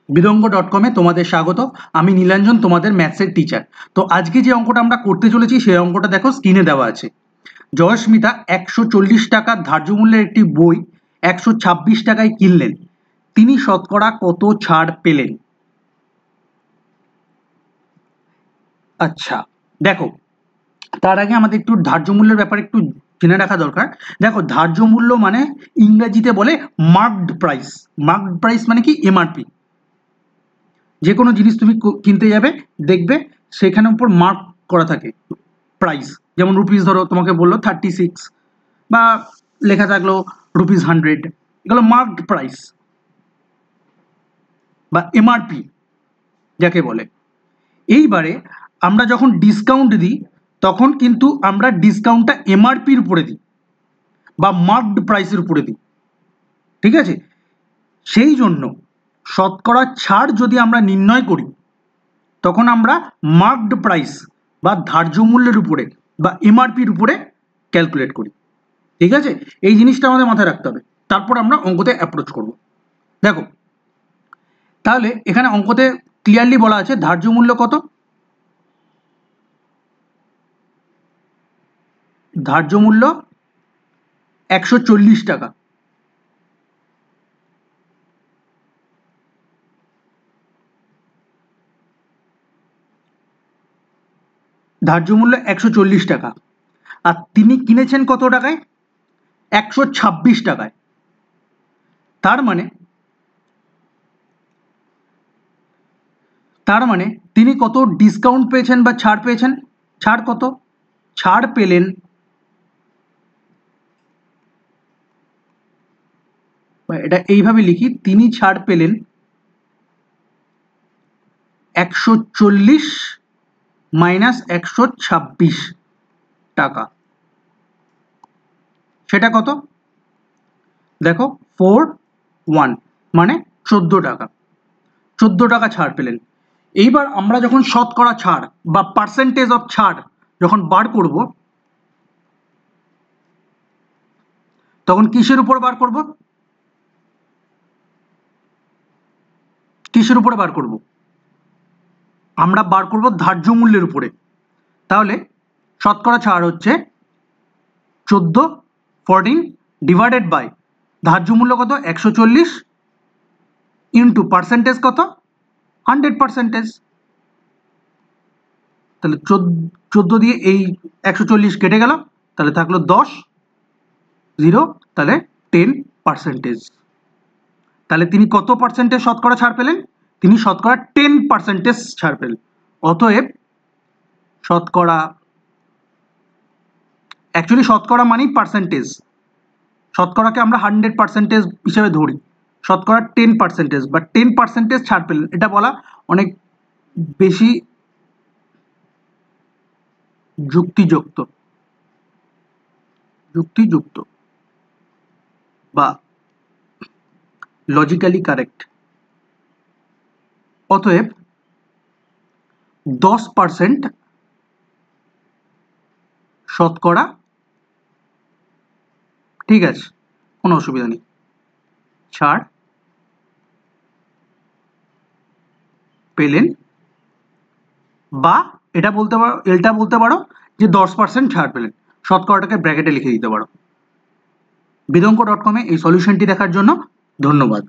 বিদঙ্গ.com-এ তোমাদের স্বাগত। আমি নীলাঞ্জন, তোমাদের ম্যাথসের টিচার। তো আজকে যে অঙ্কটা আমরা করতে চলেছি সেই অঙ্কটা দেখো স্ক্রিনে দেওয়া আছে। জয়স্মিতা 140 টাকার ধার্য মূল্যের একটি বই 126 টাকায় কিনলেন, তিনি শতকরা কত ছাড় পেলেন? আচ্ছা দেখো, তার আগে আমাদের একটু ধার্য মূল্যের ব্যাপারে একটু জেনে রাখা দরকার। দেখো, ধার্য মূল্য মানে ইংরেজিতে বলে মার্কড প্রাইস। মার্কড প্রাইস মানে কি? এমআরপি। যে কোনো জিনিস তুমি কিনতে যাবে, দেখবে সেখানে উপর মার্ক করা থাকে প্রাইস। যেমন রুপিস, ধরো তোমাকে বললো 36 বা লেখা থাকলো ₹100, এগুলো মার্কড প্রাইস বা এমআরপি যাকে বলে। এইবারে আমরা যখন ডিসকাউন্ট দিই তখন কিন্তু আমরা ডিসকাউন্টটা এমআরপির উপরে দিই বা মার্কড প্রাইসের উপরে দিই, ঠিক আছে? সেই জন্য শতকরা ছাড় যদি আমরা নির্ণয় করি তখন আমরা মার্কড প্রাইস বা ধার্য মূল্যের উপরে বা এমআরপির উপরে ক্যালকুলেট করি, ঠিক আছে? এই জিনিসটা আমাদের মাথায় রাখতে হবে, তারপর আমরা অঙ্কতে অ্যাপ্রোচ করব। দেখো, তাহলে এখানে অঙ্কতে ক্লিয়ারলি বলা আছে ধার্য মূল্য কত। ধার্য মূল্য 140 টাকা। ধার্য মূল্য 140 টাকা, আর তিনি কিনেছেন কত টাকায়? 126 টাকায়। তার মানে তিনি কত ডিসকাউন্ট পেয়েছেন বা ছাড় পেয়েছেন? ছাড় কত? ছাড় পেলেন এটা এইভাবে লিখি, তিনি ছাড় পেলেন 140 মাইনাস 126 টাকা। সেটা কত? দেখো 41 মানে 14 টাকা। 14 টাকা ছাড় পেলেন। এইবার আমরা যখন শতকরা ছাড় বা পার্সেন্টেজ অফ ছাড় যখন বার করব তখন কিসের উপর বার করব? কিসের উপরে বার করব? আমরা বার করব ধার্য মূল্যের উপরে। তাহলে শতকরা ছাড় হচ্ছে 14 ডিভাইডেড বাই ধার্য মূল্য কত? 140 ইন্টু পার্সেন্টেজ কত? 100%। তাহলে 14 দিয়ে এই 140 কেটে গেল, তাহলে থাকলো 10, 0, তাহলে 10%। তাহলে তিনি কত পার্সেন্টেজ শতকরা ছাড় পেলেন? তিনি শতকরা 10% ছাড় পেলেন। অতএব শতকরা, অ্যাকচুয়ালি শতকরা মানেই পার্সেন্টেজ, শতকরাকে আমরা 100% হিসেবে ধরি। শতকরা 10% বা 10% ছাড় পেলেন, এটা বলা অনেক বেশি যুক্তিযুক্ত বা লজিক্যালি কারেক্ট। অতএব 10% শতকরা, ঠিক আছে, কোনো অসুবিধা নেই, ছাড় পেলেন, বা এটা বলতে পারো যে 10% ছাড় পেলেন। শতকরাটাকে ব্র্যাকেটে লিখে দিতে পারো। বিদঙ্গ.com-এ এই সলিউশনটি দেখার জন্য ধন্যবাদ।